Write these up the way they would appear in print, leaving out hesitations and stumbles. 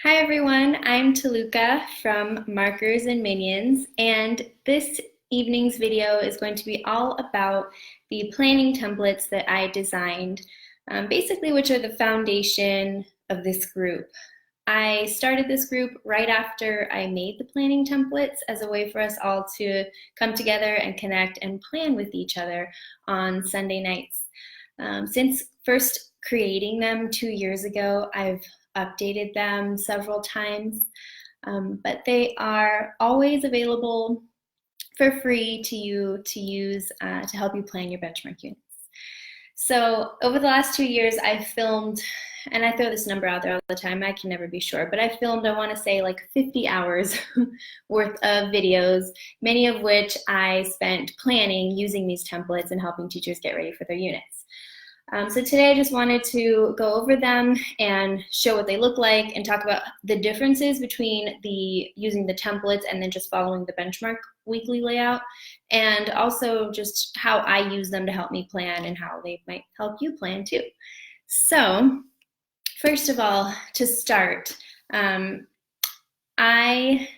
Hi everyone, I'm Taluka from Markers and Minions, and this evening's video is going to be all about the planning templates that I designed, basically which are the foundation of this group. I started this group right after I made the planning templates as a way for us all to come together and connect and plan with each other on Sunday nights. Since first creating them 2 years ago, I've updated them several times, but they are always available for free to you to use to help you plan your benchmark units. So over the last 2 years, I've filmed, and I throw this number out there all the time, I can never be sure, but I filmed, I want to say like 50 hours worth of videos, many of which I spent planning using these templates and helping teachers get ready for their units. So today I just wanted to go over them and show what they look like and talk about the differences between using the templates and then just following the benchmark weekly layout, and also just how I use them to help me plan and how they might help you plan too. So first of all, to start, I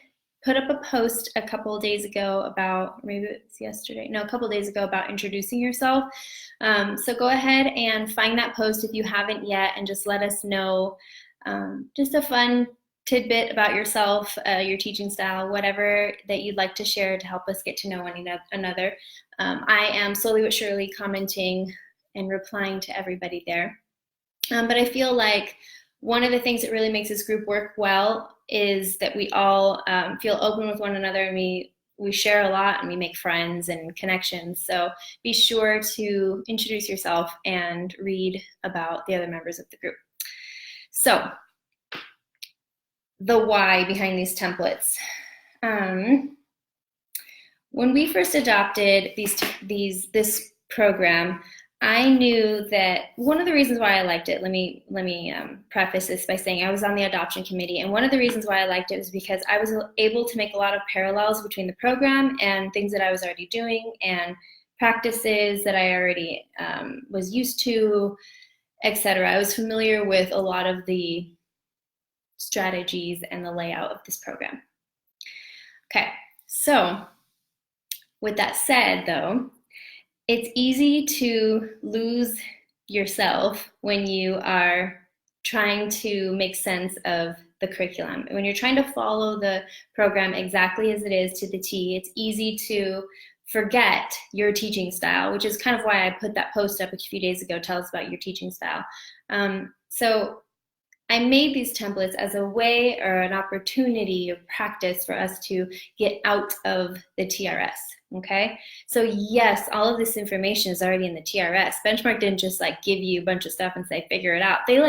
put up a post a couple of days ago about, maybe it's yesterday, no, a couple of days ago about introducing yourself. So go ahead and find that post if you haven't yet and just let us know just a fun tidbit about yourself, your teaching style, whatever that you'd like to share to help us get to know one another. I am slowly but surely commenting and replying to everybody there. But I feel like one of the things that really makes this group work well is that we all feel open with one another, and we share a lot and we make friends and connections. So be sure to introduce yourself and read about the other members of the group. So the why behind these templates. When we first adopted this program, I knew that one of the reasons why I liked it, let me preface this by saying I was on the adoption committee, and one of the reasons why I liked it was because I was able to make a lot of parallels between the program and things that I was already doing and practices that I already was used to, etc. I was familiar with a lot of the strategies and the layout of this program. Okay, so with that said though, it's easy to lose yourself when you are trying to make sense of the curriculum. When you're trying to follow the program exactly as it is to the T, it's easy to forget your teaching style, which is kind of why I put that post up a few days ago, tell us about your teaching style. So I made these templates as a way or an opportunity of practice for us to get out of the TRS, okay? So yes, all of this information is already in the TRS. Benchmark didn't just like give you a bunch of stuff and say, figure it out. They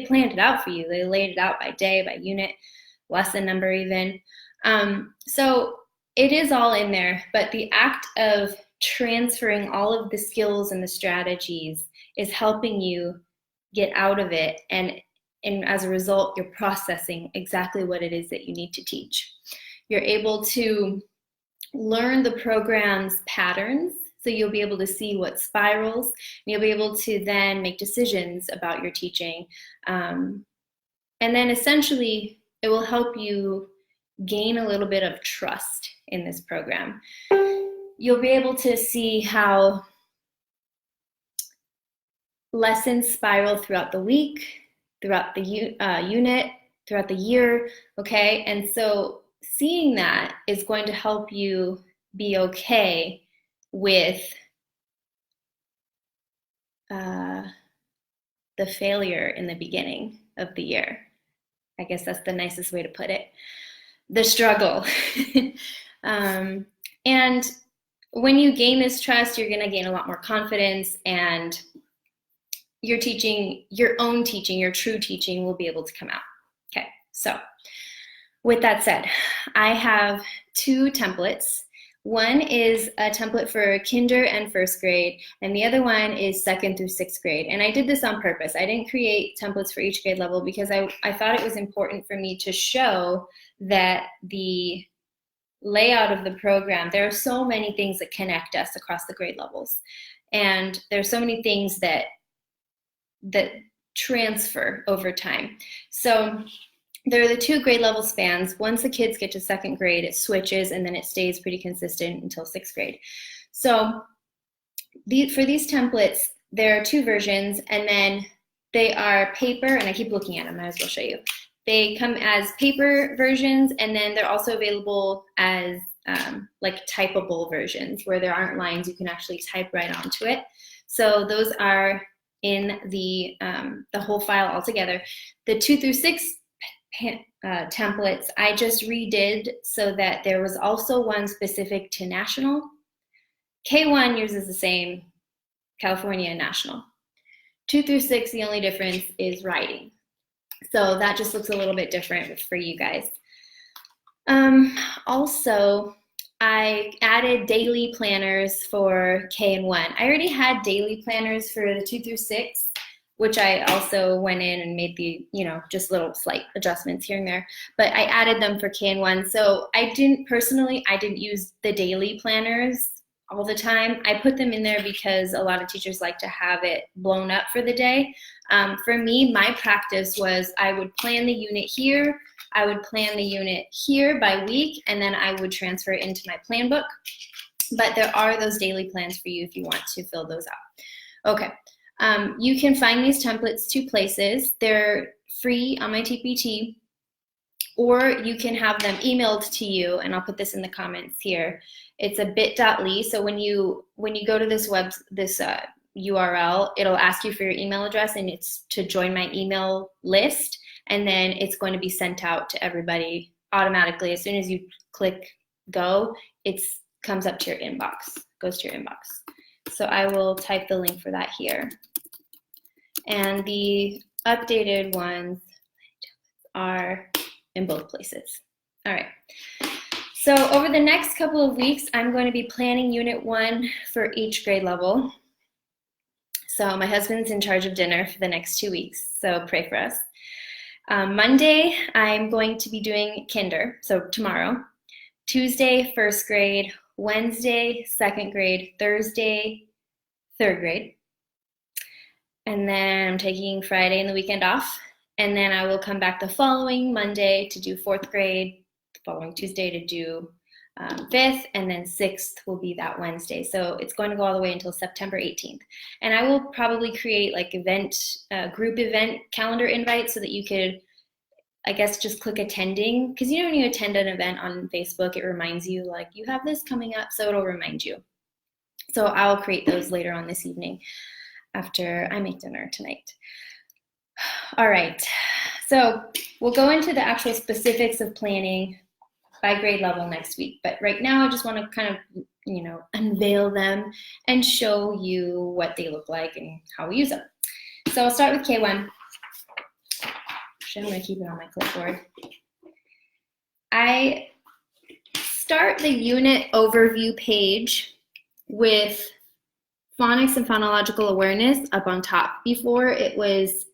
planned it out for you. They laid it out by day, by unit, lesson number even. So it is all in there, but the act of transferring all of the skills and the strategies is helping you get out of it, and as a result, you're processing exactly what it is that you need to teach. You're able to learn the program's patterns, so you'll be able to see what spirals, and you'll be able to then make decisions about your teaching. And then essentially, it will help you gain a little bit of trust in this program. You'll be able to see how lessons spiral throughout the week, throughout the unit, throughout the year, okay? And so seeing that is going to help you be okay with the failure in the beginning of the year. I guess that's the nicest way to put it. The struggle. And when you gain this trust, you're gonna gain a lot more confidence, and your teaching, your own teaching, your true teaching will be able to come out. Okay, so with that said, I have two templates. One is a template for kinder and first grade, and the other one is second through sixth grade. And I did this on purpose. I didn't create templates for each grade level because I thought it was important for me to show that the layout of the program, there are so many things that connect us across the grade levels. And there's so many things that transfer over time. So there are the 2 grade level spans. Once the kids get to 2nd grade, it switches and then it stays pretty consistent until 6th grade. So for these templates, there are 2 versions, and then they are paper, and I keep looking at them, I might as well show you. They come as paper versions, and then they're also available as like typable versions where there aren't lines, you can actually type right onto it. So those are in the whole file altogether. The 2 through 6 templates I just redid so that there was also one specific to national. K1 uses the same, California and national. 2 through 6, the only difference is writing. So that just looks a little bit different for you guys. Also, I added daily planners for K and 1. I already had daily planners for the 2 through 6, which I also went in and made the, just little slight adjustments here and there, but I added them for K and 1. So I didn't use the daily planners all the time. I put them in there because a lot of teachers like to have it blown up for the day. For me, my practice was I would plan the unit here, I would plan the unit here by week, and then I would transfer it into my plan book. But there are those daily plans for you if you want to fill those out. Okay, you can find these templates 2 places. They're free on my TPT, or you can have them emailed to you, and I'll put this in the comments here. It's a bit.ly, so when you go to this URL, it'll ask you for your email address, and it's to join my email list, and then it's going to be sent out to everybody automatically. As soon as you click go, it comes up to your inbox, goes to your inbox. So I will type the link for that here. And the updated ones are in both places. All right. So over the next couple of weeks, I'm going to be planning Unit 1 for each grade level. So my husband's in charge of dinner for the next 2 weeks, so pray for us. Monday, I'm going to be doing kinder, so tomorrow. Tuesday, 1st grade. Wednesday, 2nd grade. Thursday, 3rd grade. And then I'm taking Friday and the weekend off. And then I will come back the following Monday to do 4th grade, the following Tuesday to do 5th, and then 6th will be that Wednesday. So it's going to go all the way until September 18th. And I will probably create like group event calendar invites so that you could, I guess, just click attending. Because when you attend an event on Facebook, it reminds you like you have this coming up, so it'll remind you. So I'll create those later on this evening after I make dinner tonight. All right, so we'll go into the actual specifics of planning by grade level next week. But right now I just want to kind of, unveil them and show you what they look like and how we use them. So I'll start with K1. Actually, I'm going to keep it on my clipboard. I start the unit overview page with phonics and phonological awareness up on top. Before it was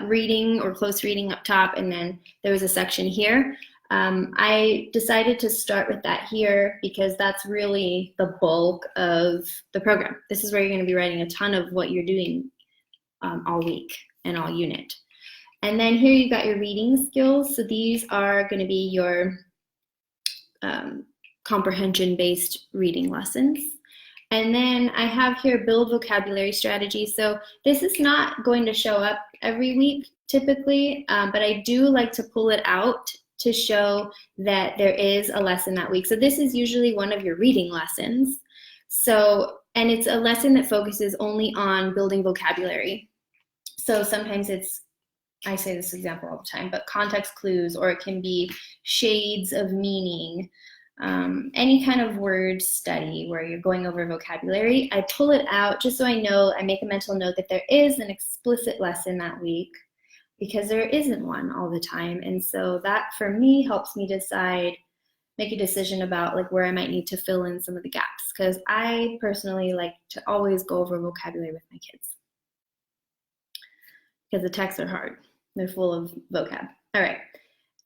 reading or close reading up top, and then there was a section here. I decided to start with that here because that's really the bulk of the program. This is where you're going to be writing a ton of what you're doing all week and all unit. And then here you've got your reading skills. So these are going to be your comprehension-based reading lessons. And then I have here build vocabulary strategy. So this is not going to show up every week typically, but I do like to pull it out to show that there is a lesson that week. So this is usually one of your reading lessons. So, and it's a lesson that focuses only on building vocabulary. So sometimes I say this example all the time, but context clues, or it can be shades of meaning, any kind of word study where you're going over vocabulary. I pull it out just so I know, I make a mental note that there is an explicit lesson that week, because there isn't one all the time. And so that for me helps me make a decision about like where I might need to fill in some of the gaps, because I personally like to always go over vocabulary with my kids because the texts are hard. They're full of vocab. All right.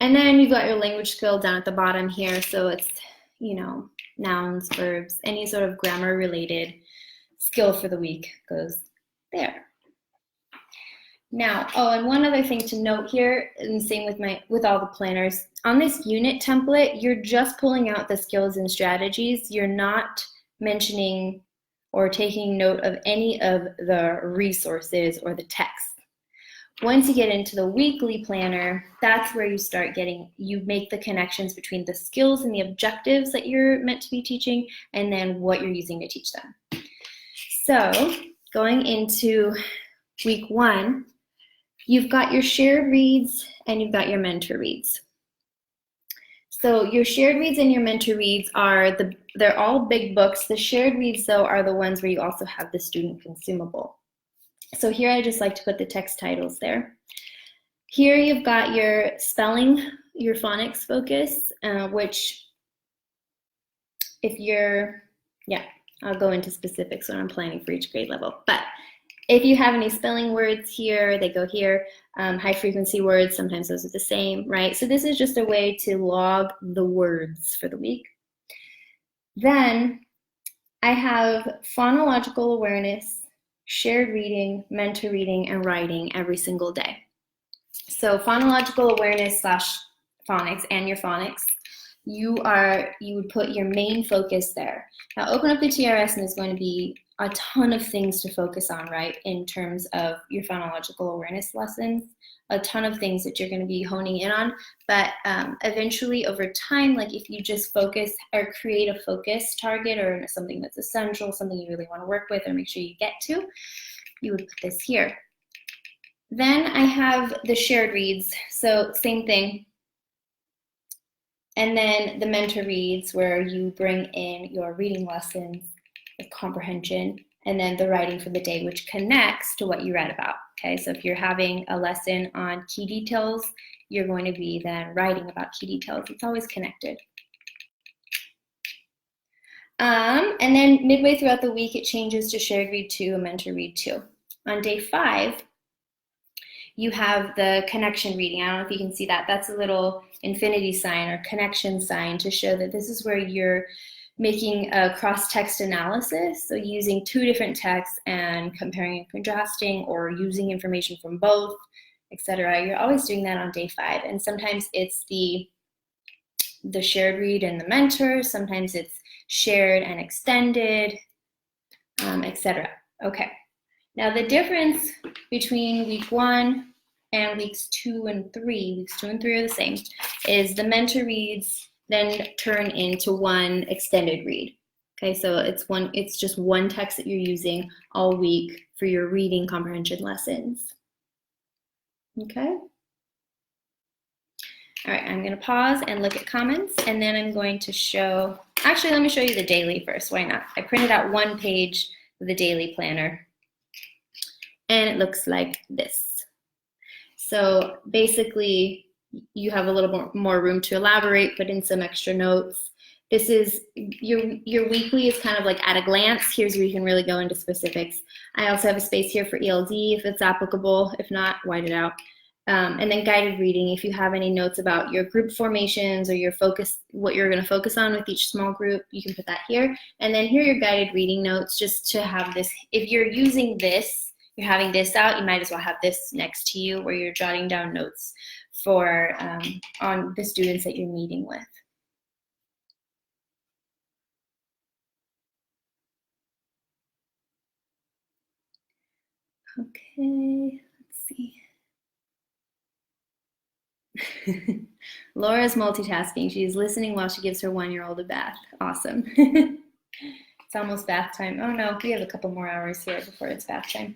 And then you've got your language skill down at the bottom here. So it's, nouns, verbs, any sort of grammar related skill for the week goes there. Now, oh, and one other thing to note here, and same with all the planners, on this unit template, you're just pulling out the skills and strategies. You're not mentioning or taking note of any of the resources or the text. Once you get into the weekly planner, that's where you make the connections between the skills and the objectives that you're meant to be teaching, and then what you're using to teach them. So going into week 1, you've got your shared reads and you've got your mentor reads. So your shared reads and your mentor reads they're all big books. The shared reads, though, are the ones where you also have the student consumable. So here I just like to put the text titles there. Here you've got your spelling, your phonics focus, which I'll go into specifics when I'm planning for each grade level. But if you have any spelling words here, they go here. High frequency words, sometimes those are the same, right? So this is just a way to log the words for the week. Then I have phonological awareness, shared reading, mentor reading, and writing every single day. So phonological awareness / phonics and your phonics, you would put your main focus there. Now open up the TRS and there's going to be a ton of things to focus on, right, in terms of your phonological awareness lessons, a ton of things that you're going to be honing in on. But eventually over time, like if you just focus or create a focus target or something that's essential, something you really want to work with or make sure you get to, you would put this here. Then I have the shared reads, so same thing. And then the mentor reads where you bring in your reading lessons, the comprehension, and then the writing for the day, which connects to what you read about. Okay, so if you're having a lesson on key details, you're going to be then writing about key details. It's always connected. And then midway throughout the week, it changes to shared read 2 and mentor read 2. On day 5, you have the connection reading. I don't know if you can see that. That's a little infinity sign or connection sign to show that this is where you're making a cross-text analysis, so using 2 different texts and comparing and contrasting or using information from both, etc. You're always doing that on day 5, and sometimes it's the shared read and the mentor, sometimes it's shared and extended, etc. Okay, now the difference between week 1 and weeks 2 and 3, weeks 2 and 3 are the same, is the mentor reads then turn into one extended read. Okay, so it's just one text that you're using all week for your reading comprehension lessons. Okay. All right, I'm gonna pause and look at comments, and then I'm going to show, actually let me show you the daily first, why not? I printed out 1 page of the daily planner, and it looks like this. So basically, you have a little more room to elaborate, put in some extra notes. This is, your weekly is kind of like at a glance. Here's where you can really go into specifics. I also have a space here for ELD if it's applicable. If not, white it out. And then guided reading, if you have any notes about your group formations or your focus, what you're gonna focus on with each small group, you can put that here. And then here are your guided reading notes, just to have this, if you're using this, you're having this out, you might as well have this next to you where you're jotting down notes for on the students that you're meeting with. Okay, let's see. Laura's multitasking. She's listening while she gives her 1-year-old a bath. Awesome. It's almost bath time. Oh no, we have a couple more hours here before it's bath time.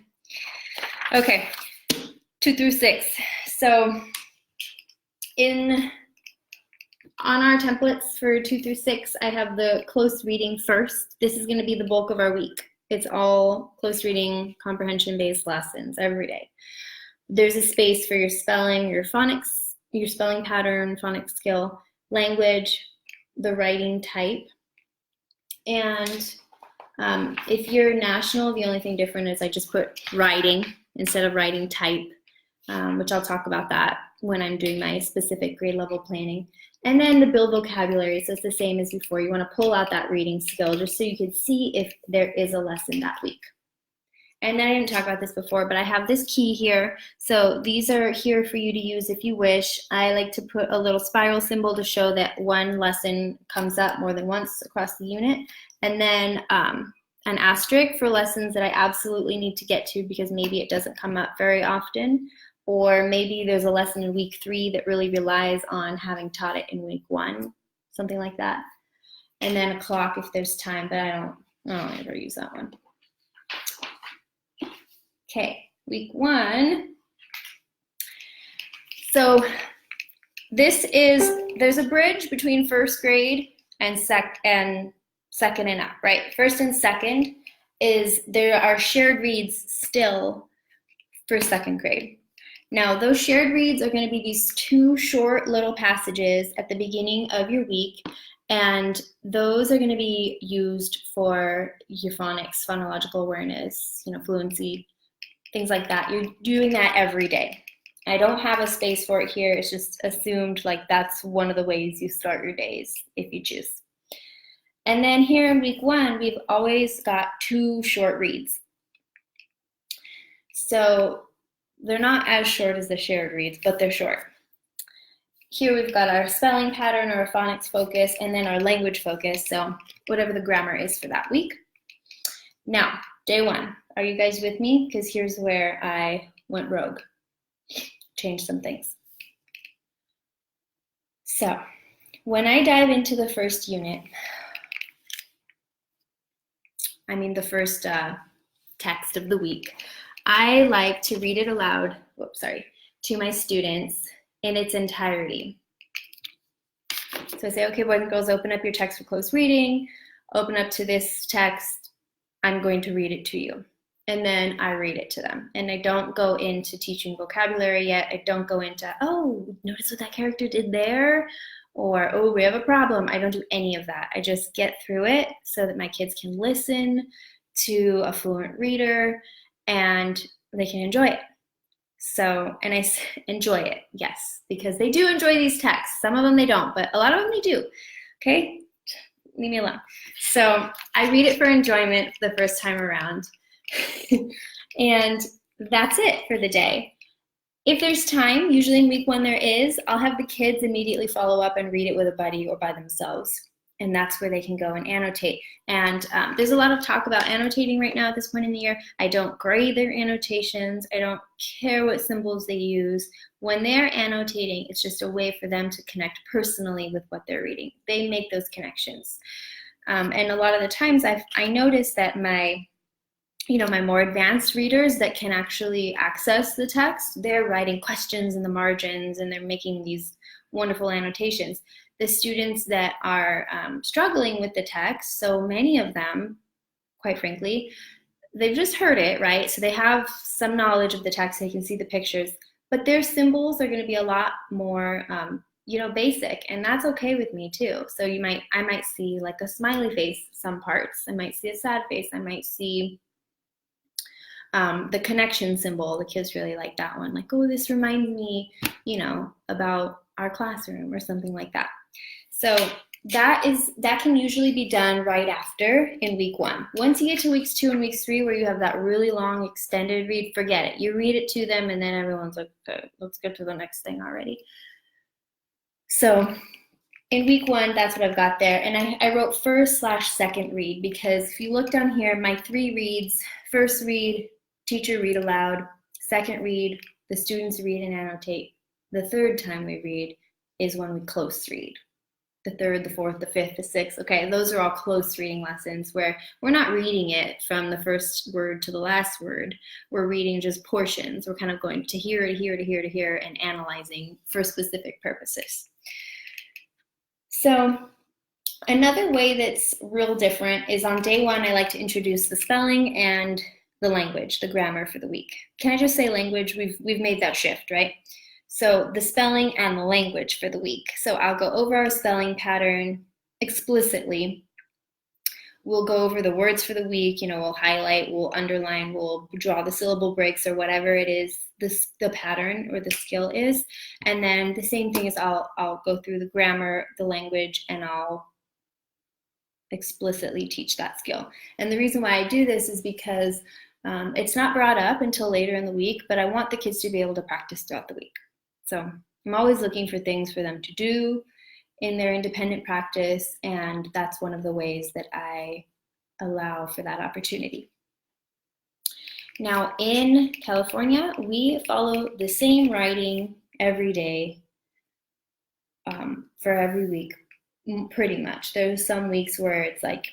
Okay, 2 through 6. So on our templates for 2 through 6, I have the close reading first. This is going to be the bulk of our week. It's all close reading, comprehension-based lessons every day. There's a space for your spelling, your phonics, your spelling pattern, phonics skill, language, the writing type. And if you're national, the only thing different is I just put writing instead of writing type, which I'll talk about that when I'm doing my specific grade level planning. And then the build vocabulary, so it's the same as before. You want to pull out that reading skill just so you can see if there is a lesson that week. And then I didn't talk about this before, but I have this key here. So these are here for you to use if you wish. I like to put a little spiral symbol to show that one lesson comes up more than once across the unit. And then an asterisk for lessons that I absolutely need to get to because maybe it doesn't come up very often. Or maybe there's a lesson in week 3 that really relies on having taught it in week 1, something like that. And then a clock if there's time, but I don't ever use that one. Okay, week 1. So there's a bridge between first grade and second and up, right? First and second there are shared reads still for second grade. Now, those shared reads are going to be these 2 short little passages at the beginning of your week, and those are going to be used for your phonics, phonological awareness, fluency, things like that. You're doing that every day. I don't have a space for it here. It's just assumed like that's one of the ways you start your days if you choose. And then here in week 1, we've always got 2 short reads. So they're not as short as the shared reads, but they're short. Here we've got our spelling pattern or our phonics focus, and then our language focus, so whatever the grammar is for that week. Now, day 1. Are you guys with me? Because here's where I went rogue. Changed some things. So, when I dive into the first unit, the first text of the week, I like to read it aloud, to my students in its entirety. So I say, okay, boys and girls, open up your text for close reading, open up to this text, I'm going to read it to you. And then I read it to them. And I don't go into teaching vocabulary yet. I don't go into, oh, notice what that character did there? Or, oh, we have a problem. I don't do any of that. I just get through it so that my kids can listen to a fluent reader and they can enjoy it. So, and I enjoy it, yes, because they do enjoy these texts. Some of them they don't, but a lot of them they do, okay? Leave me alone. So I read it for enjoyment the first time around. And that's it for the day. If there's time, usually in week 1 there is, I'll have the kids immediately follow up and read it with a buddy or by themselves. And that's where they can go and annotate. And there's a lot of talk about annotating right now at this point in the year. I don't grade their annotations. I don't care what symbols they use. When they're annotating, it's just a way for them to connect personally with what they're reading. They make those connections. And a lot of the times I notice that my more advanced readers that can actually access the text, they're writing questions in the margins and they're making these wonderful annotations. The students that are struggling with the text, so many of them, quite frankly, they've just heard it, right? So they have some knowledge of the text, they can see the pictures, but their symbols are going to be a lot more, basic, and that's okay with me too. So I might see like a smiley face some parts, I might see a sad face, I might see the connection symbol. The kids really like that one, like, oh, this reminds me, about our classroom or something like that. So that can usually be done right after in week 1. Once you get to weeks 2 and weeks 3 where you have that really long extended read, forget it. You read it to them and then everyone's like, okay, let's get to the next thing already. So in week 1, that's what I've got there. And I wrote first/second read because if you look down here, my 3 reads, first read, teacher read aloud, second read, the students read and annotate. The third time we read is when we close read. The 3rd, the 4th, the 5th, the 6th. Okay, those are all close reading lessons where we're not reading it from the first word to the last word. We're reading just portions. We're kind of going to here, to here, to here, to here, and analyzing for specific purposes. So another way that's real different is on day 1, I like to introduce the spelling and the language, the grammar for the week. Can I just say language? We've made that shift, right? So the spelling and the language for the week. So I'll go over our spelling pattern explicitly. We'll go over the words for the week, we'll highlight, we'll underline, we'll draw the syllable breaks or whatever it is the pattern or the skill is. And then the same thing is I'll go through the grammar, the language, and I'll explicitly teach that skill. And the reason why I do this is because It's not brought up until later in the week, but I want the kids to be able to practice throughout the week. So I'm always looking for things for them to do in their independent practice, and that's one of the ways that I allow for that opportunity. Now in California, we follow the same writing every day for every week, pretty much. There's some weeks where it's like,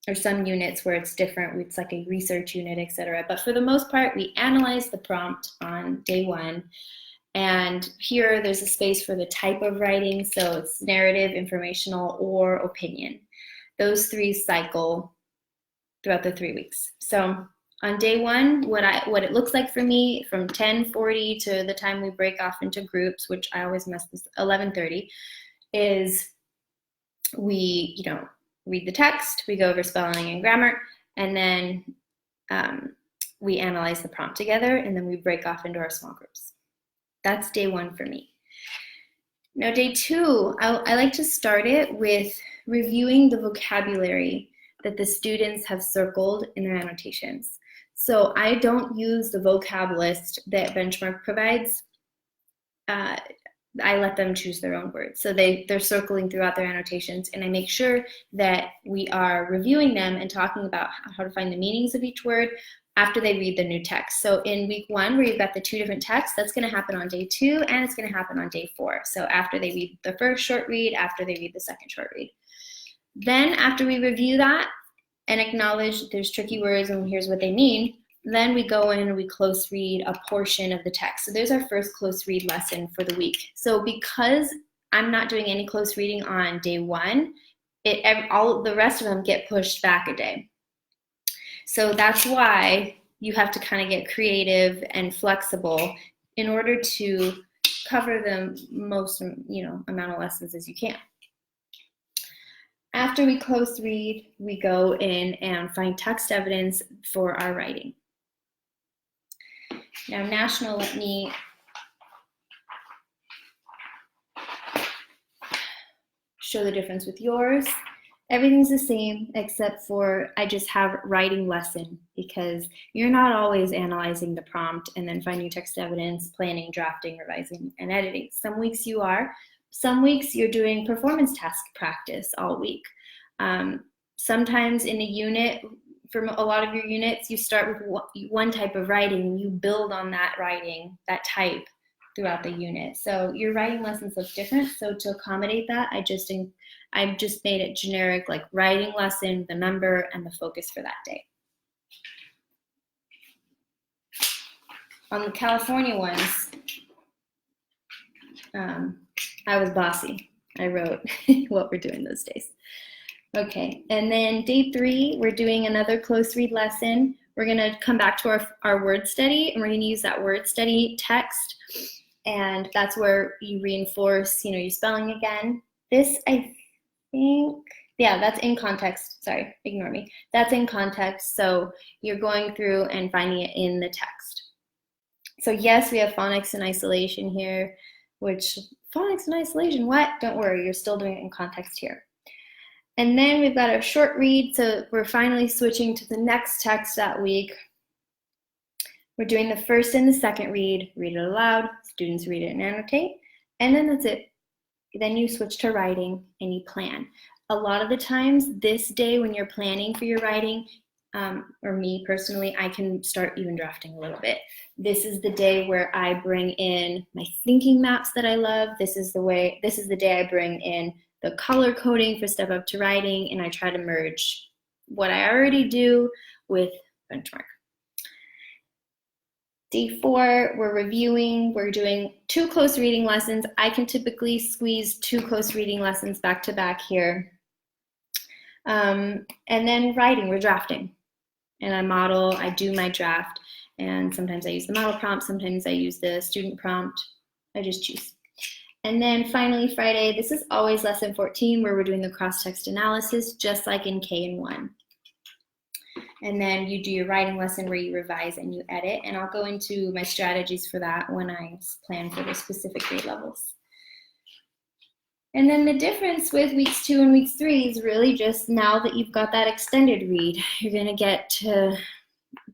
or some units where it's different. It's like a research unit, etc. But for the most part, we analyze the prompt on day 1. And here there's a space for the type of writing. So it's narrative, informational, or opinion. Those 3 cycle throughout the 3 weeks. So on day 1, what it looks like for me from 10:40 to the time we break off into groups, which I always mess this 11:30, is we, read the text, we go over spelling and grammar, and then we analyze the prompt together, and then we break off into our small groups. That's day 1 for me. Now day 2, I like to start it with reviewing the vocabulary that the students have circled in their annotations. So I don't use the vocab list that Benchmark provides. I let them choose their own words. So they're circling throughout their annotations, and I make sure that we are reviewing them and talking about how to find the meanings of each word after they read the new text. So in week 1, where you've got the 2 different texts, that's going to happen on day 2, and it's going to happen on day 4. So after they read the first short read, after they read the second short read. Then after we review that and acknowledge there's tricky words and here's what they mean, then we go in and we close read a portion of the text. So there's our first close read lesson for the week. So because I'm not doing any close reading on day 1, all the rest of them get pushed back a day. So that's why you have to kind of get creative and flexible in order to cover the most, amount of lessons as you can. After we close read, we go in and find text evidence for our writing. Now, National, let me show the difference with yours. Everything's the same except for I just have writing lesson, because you're not always analyzing the prompt and then finding text evidence, planning, drafting, revising, and editing. Some weeks you are. Some weeks you're doing performance task practice all week. Sometimes in a unit, for a lot of your units, you start with one type of writing and you build on that writing, that type, throughout the unit. So your writing lessons look different. So to accommodate that, I just made it generic, like writing lesson, the number, and the focus for that day. On the California ones, I was bossy. I wrote what we're doing those days. Okay, and then day 3, we're doing another close read lesson. We're gonna come back to our word study, and we're gonna use that word study text, and that's where you reinforce, your spelling again. This, I think, yeah, that's in context. Sorry, ignore me. That's in context, so you're going through and finding it in the text. So yes, we have phonics and isolation here, which, phonics and isolation, what? Don't worry, you're still doing it in context here. And then we've got our short read, so we're finally switching to the next text that week. We're doing the first and the second read it aloud, students read it and annotate, and then that's it. Then you switch to writing and you plan. A lot of the times this day when you're planning for your writing, or me personally, I can start even drafting a little bit. This is the day where I bring in my thinking maps that I love. This is the day I bring in the color coding for Step Up to Writing, and I try to merge what I already do with Benchmark. Day 4, we're reviewing. We're doing 2 close reading lessons. I can typically squeeze 2 close reading lessons back to back here. And then writing, we're drafting. And I do my draft, and sometimes I use the model prompt, sometimes I use the student prompt. I just choose. And then finally Friday, this is always lesson 14, where we're doing the cross-text analysis, just like in K&1. And then you do your writing lesson where you revise and you edit, and I'll go into my strategies for that when I plan for the specific grade levels. And then the difference with weeks 2 and weeks 3 is really just now that you've got that extended read, you're gonna get to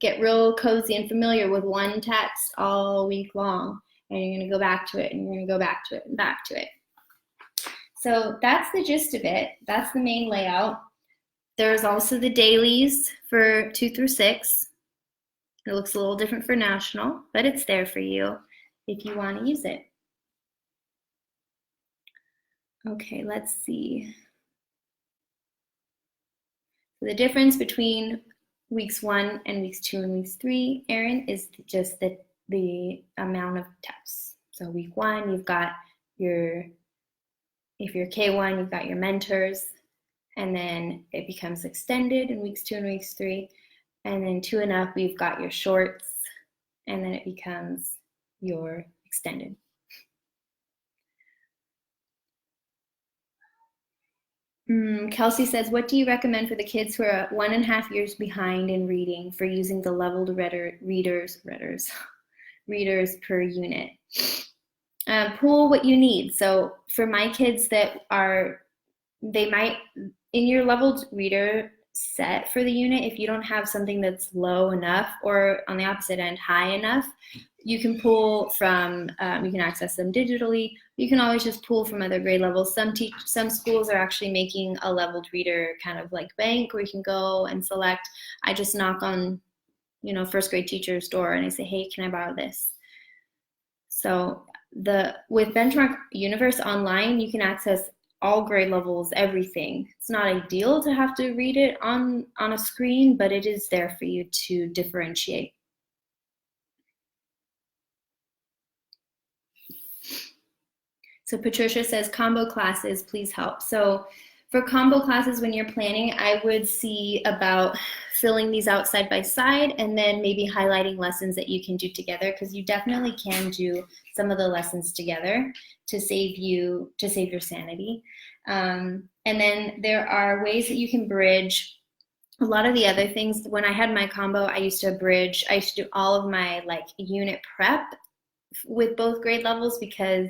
get real cozy and familiar with one text all week long, and you're going to go back to it, and you're going to go back to it and back to it. So that's the gist of it. That's the main layout. There's also the dailies for 2 through 6. It looks a little different for national, but it's there for you if you want to use it. Okay, let's see. So the difference between weeks 1 and weeks 2 and weeks 3, Erin, is just the amount of tests. So week 1, you've got your, if you're K1, you've got your mentors, and then it becomes extended in weeks 2 and weeks 3. And then 2 and up, we've got your shorts, and then it becomes your extended. Kelsey says, what do you recommend for the kids who are 1.5 years behind in reading for using the leveled readers per unit? Pull what you need. So for my kids that are, they might, in your leveled reader set for the unit, if you don't have something that's low enough, or on the opposite end, high enough, you can pull from, you can access them digitally. You can always just pull from other grade levels. Some schools are actually making a leveled reader kind of like bank where you can go and select. I just knock on, you know, first grade teacher's door and I say, hey, can I borrow this? So with Benchmark Universe Online, you can access all grade levels, everything. It's not ideal to have to read it on a screen, but it is there for you to differentiate. So Patricia says, combo classes, please help. So for combo classes, when you're planning, I would see about filling these out side by side and then maybe highlighting lessons that you can do together, because you definitely can do some of the lessons together to save your sanity. And then there are ways that you can bridge a lot of the other things. When I had my combo, I used to do all of my like unit prep with both grade levels, because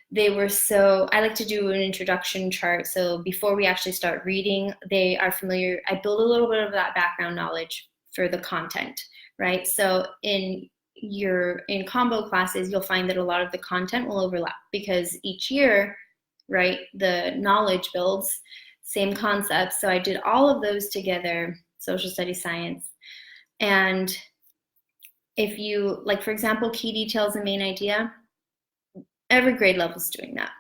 they were so, I like to do an introduction chart. So before we actually start reading, they are familiar. I build a little bit of that background knowledge for the content, right? So in combo classes, you'll find that a lot of the content will overlap, because each year, right, the knowledge builds, same concepts. So I did all of those together, social studies, science. And if you, like, for example, key details and main idea, every grade level is doing that.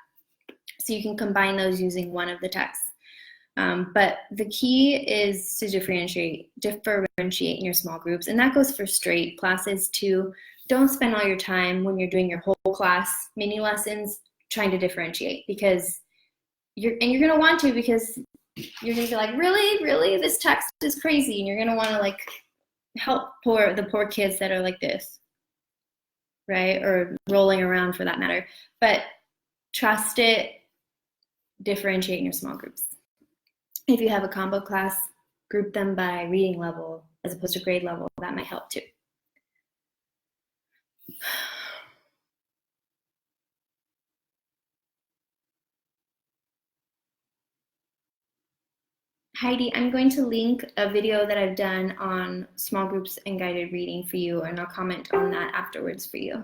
So you can combine those using one of the texts. But the key is to differentiate in your small groups. And that goes for straight classes too. Don't spend all your time when you're doing your whole class mini lessons trying to differentiate, because you're going to want to, because you're going to be like, really, this text is crazy. And you're going to want to like help the poor kids that are like this, right? Or rolling around for that matter. But trust it, differentiate in your small groups. If you have a combo class, group them by reading level as opposed to grade level. That might help too. Heidi, I'm going to link a video that I've done on small groups and guided reading for you, and I'll comment on that afterwards for you.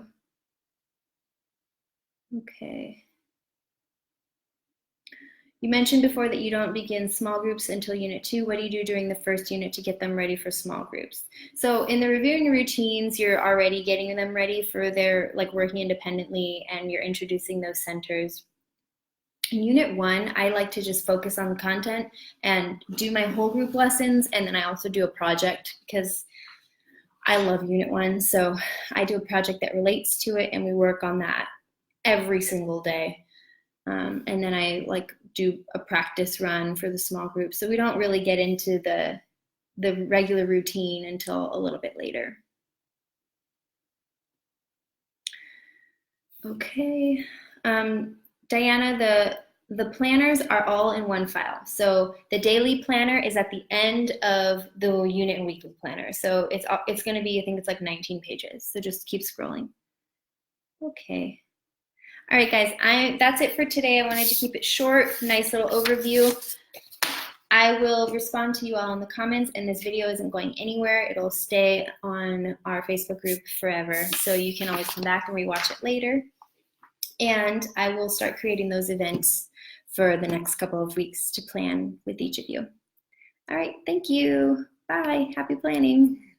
Okay. You mentioned before that you don't begin small groups until Unit 2. What do you do during the first unit to get them ready for small groups? So in the reviewing routines, you're already getting them ready for their like working independently, and you're introducing those centers. In Unit 1, I like to just focus on the content and do my whole group lessons, and then I also do a project because I love Unit 1. So I do a project that relates to it, and we work on that every single day. And then I like do a practice run for the small group. So we don't really get into the regular routine until a little bit later. Okay. Diana, the planners are all in one file. So the daily planner is at the end of the unit and weekly planner. So it's going to be, I think it's like 19 pages. So just keep scrolling. Okay. All right, guys, that's it for today. I wanted to keep it short, nice little overview. I will respond to you all in the comments, and this video isn't going anywhere. It'll stay on our Facebook group forever, so you can always come back and rewatch it later. And I will start creating those events for the next couple of weeks to plan with each of you. All right, thank you. Bye. Happy planning.